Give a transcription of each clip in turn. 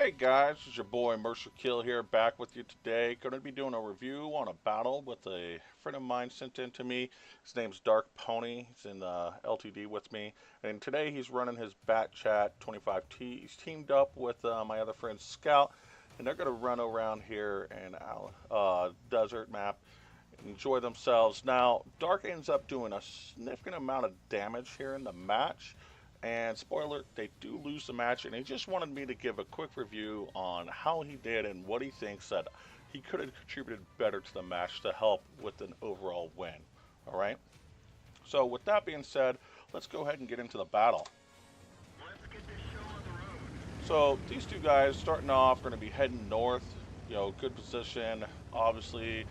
Hey guys, it's your boy Mercer Kill here, back with you today. Going to be doing a review on a battle with a friend of mine sent in to me. His name's Dark Pony. He's in LTD with me, and today he's running his Bat Chat 25T. He's teamed up with my other friend Scout, and they're going to run around here in desert map and enjoy themselves. Now, Dark ends up doing a significant amount of damage here in the match. And spoiler, they do lose the match, and he just wanted me to give a quick review on how he did and what he thinks that he could have contributed better to the match to help with an overall win. All right. So with that being said, let's go ahead and get into the battle. So these two guys starting off going to be heading north. Good position. Obviously,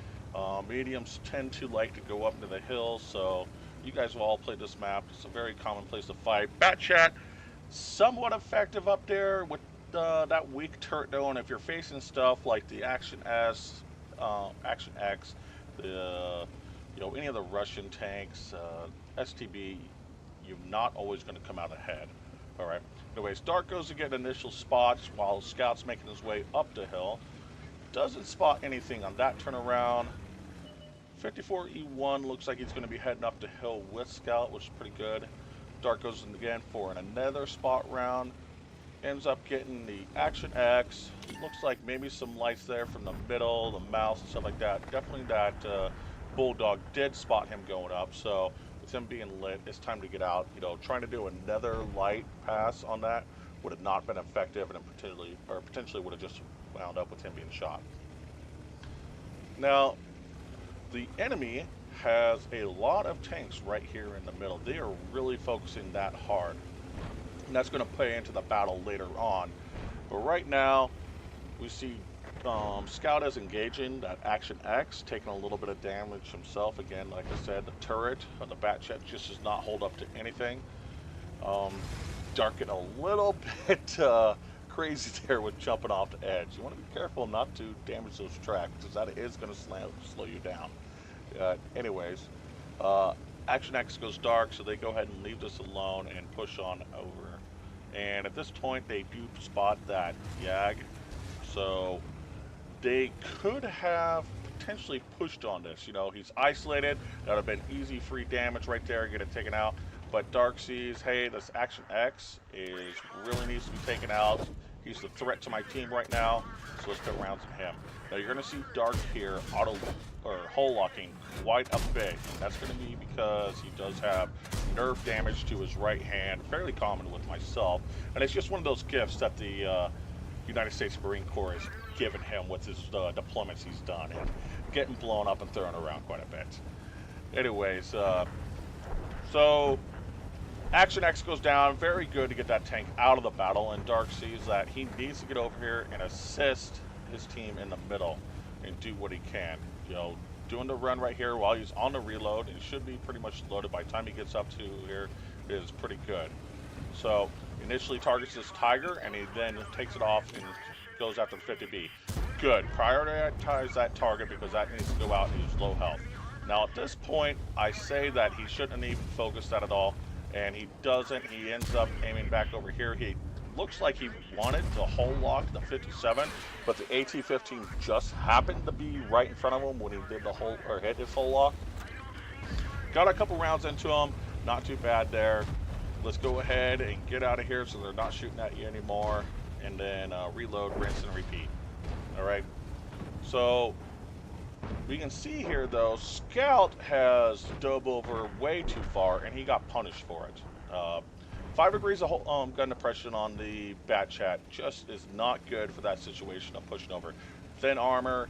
mediums tend to like to go up into the hills, so you guys have all played this map. It's a very common place to fight. Bat Chat, somewhat effective up there with that weak turret though, and if you're facing stuff like the Action S, Action X, the any of the Russian tanks, STB, you're not always going to come out ahead. All right. Anyways, Dark goes to get initial spots while Scout's making his way up the hill. Doesn't spot anything on that turnaround. 54E1 looks like he's going to be heading up the hill with Scout, which is pretty good. Dark goes in again for another spot round. Ends up getting the Action X. Looks like maybe some lights there from the middle, the mouse, and stuff like that. Definitely that Bulldog did spot him going up, so with him being lit, it's time to get out. Trying to do another light pass on that would have not been effective, and potentially would have just wound up with him being shot. Now, the enemy has a lot of tanks right here in the middle. They are really focusing that hard. And that's going to play into the battle later on. But right now, we see Scout is engaging that Action X, taking a little bit of damage himself. Again, like I said, the turret of the Bat Chat just does not hold up to anything. Dark getting a little bit crazy there with jumping off the edge. You want to be careful not to damage those tracks, because that is going to slow you down. Anyways, Action X goes dark, so they go ahead and leave this alone and push on over. And at this point, they do spot that Yag, so they could have potentially pushed on this. He's isolated. That would have been easy free damage right there, get it taken out. But Dark sees, hey, this Action X really needs to be taken out. He's the threat to my team right now, so let's put rounds on him. Now you're going to see Dark here hole locking quite a bit. That's going to be because he does have nerve damage to his right hand, fairly common with myself. And it's just one of those gifts that the United States Marine Corps has given him with his deployments he's done, and getting blown up and thrown around quite a bit. Anyways, so Action X goes down. Very good to get that tank out of the battle, and Dark sees that he needs to get over here and assist his team in the middle and do what he can. Doing the run right here while he's on the reload, and he should be pretty much loaded by the time he gets up to here, is pretty good. So initially targets this Tiger, and he then takes it off and goes after the 50B. Good. Prioritize that target because that needs to go out and use low health. Now at this point, I say that he shouldn't even focus that at all, and he doesn't. He ends up aiming back over here. He looks like he wanted to hole lock the 57, but the AT-15 just happened to be right in front of him when he did hit his hole lock. Got a couple rounds into him, not too bad there. Let's go ahead and get out of here so they're not shooting at you anymore, and then reload, rinse, and repeat. All right. So we can see here though, Scout has dove over way too far, and he got punished for it. 5 degrees of gun depression on the Bat Chat just is not good for that situation of pushing over. Thin armor,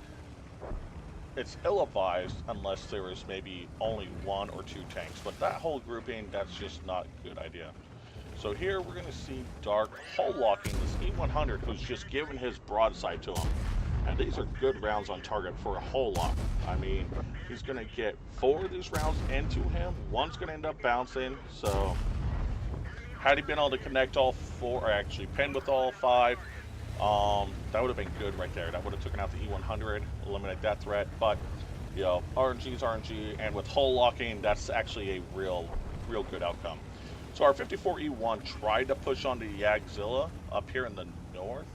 it's ill-advised unless there is maybe only 1 or 2 tanks. But that whole grouping, that's just not a good idea. So here we're going to see Dark hole locking this E100, who's just given his broadside to him. And these are good rounds on target for a hole lock. I mean, he's going to get 4 of these rounds into him. One's going to end up bouncing, so had he been able to connect all 4, or actually pin with all 5, that would have been good right there. That would have taken out the E100, eliminate that threat. But, RNG is RNG, and with hole locking, that's actually a real good outcome. So our 54E1 tried to push onto Yagzilla up here in the north.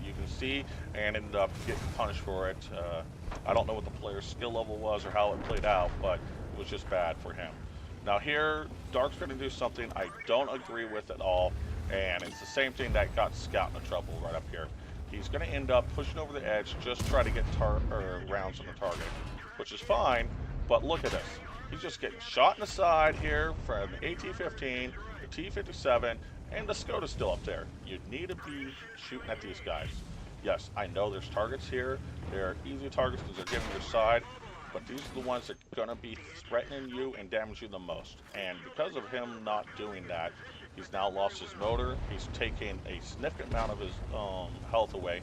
You you can see, and ended up getting punished for it. I don't know what the player's skill level was or how it played out, but it was just bad for him. Now here, Dark's going to do something I don't agree with at all, and it's the same thing that got Scout into trouble right up here. He's going to end up pushing over the edge, just try to get rounds on the target, which is fine, but look at this. He's just getting shot in the side here from the AT-15, the T-57, and the Skoda's still up there. You need to be shooting at these guys. Yes, I know there's targets here. They're easy targets because they're getting your side, but these are the ones that are going to be threatening you and damaging you the most. And because of him not doing that, he's now lost his motor. He's taking a significant amount of his health away.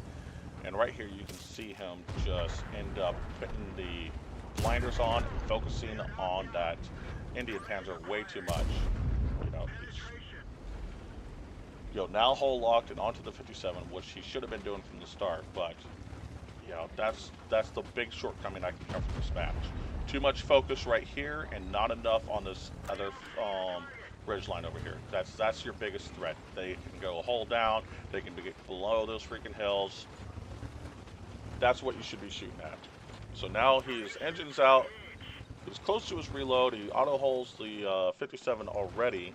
And right here you can see him just end up putting the blinders on and focusing on that Indian Panzer way too much. You know, he's now hull locked and onto the 57, which he should have been doing from the start, but that's the big shortcoming I can come from this match. Too much focus right here and not enough on this other ridge line over here. That's your biggest threat. They can go hull down, they can get below those freaking hills. That's what you should be shooting at. So now his engine's out. He's close to his reload. He auto hulls the 57 already.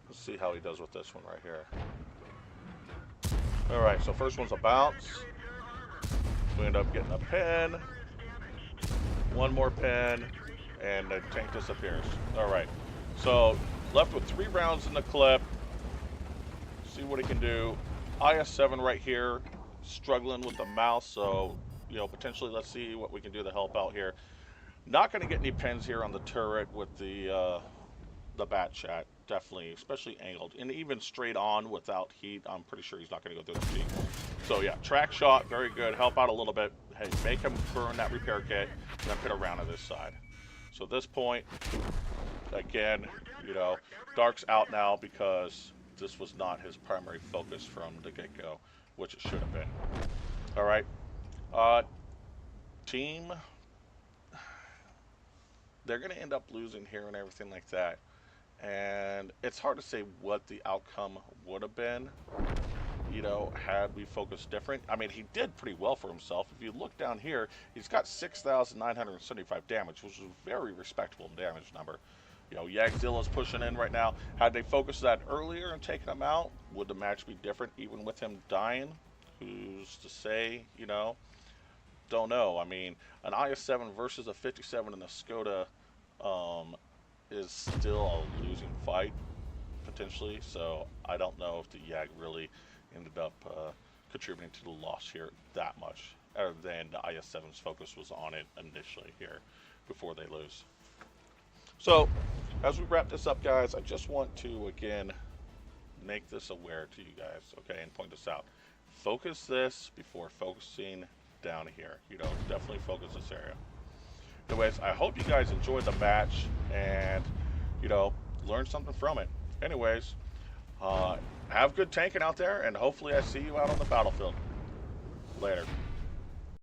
Let's see how he does with this one right here. Alright, so first one's a bounce. We end up getting a pin. One more pin. And the tank disappears. Alright, so left with 3 rounds in the clip. See what he can do. IS-7 right here. Struggling with the mouse, so potentially let's see what we can do to help out here. Not going to get any pins here on the turret with the bat chat, definitely, especially angled, and even straight on without heat. I'm pretty sure he's not going to go through the heat. So yeah, track shot, very good. Help out a little bit. Hey, make him burn that repair kit, and then put a round on this side. So at this point, again, Dark's out now because this was not his primary focus from the get-go, which it should have been. All right, team, they're going to end up losing here and everything like that. And it's hard to say what the outcome would have been, had we focused different. I mean, he did pretty well for himself. If you look down here, he's got 6,975 damage, which is a very respectable damage number. Yagzilla's pushing in right now. Had they focused that earlier and taken him out, would the match be different even with him dying? Who's to say, Don't know. I mean, an IS-7 versus a 57 in a Skoda is still a losing fight, potentially. So I don't know if the Yag really ended up contributing to the loss here that much, other than the IS-7's focus was on it initially here before they lose. So, as we wrap this up, guys, I just want to, again, make this aware to you guys, okay, and point this out. Focus this before focusing down here. Definitely focus this area. Anyways, I hope you guys enjoyed the match and, learned something from it. Anyways, have good tanking out there, and hopefully I see you out on the battlefield. Later.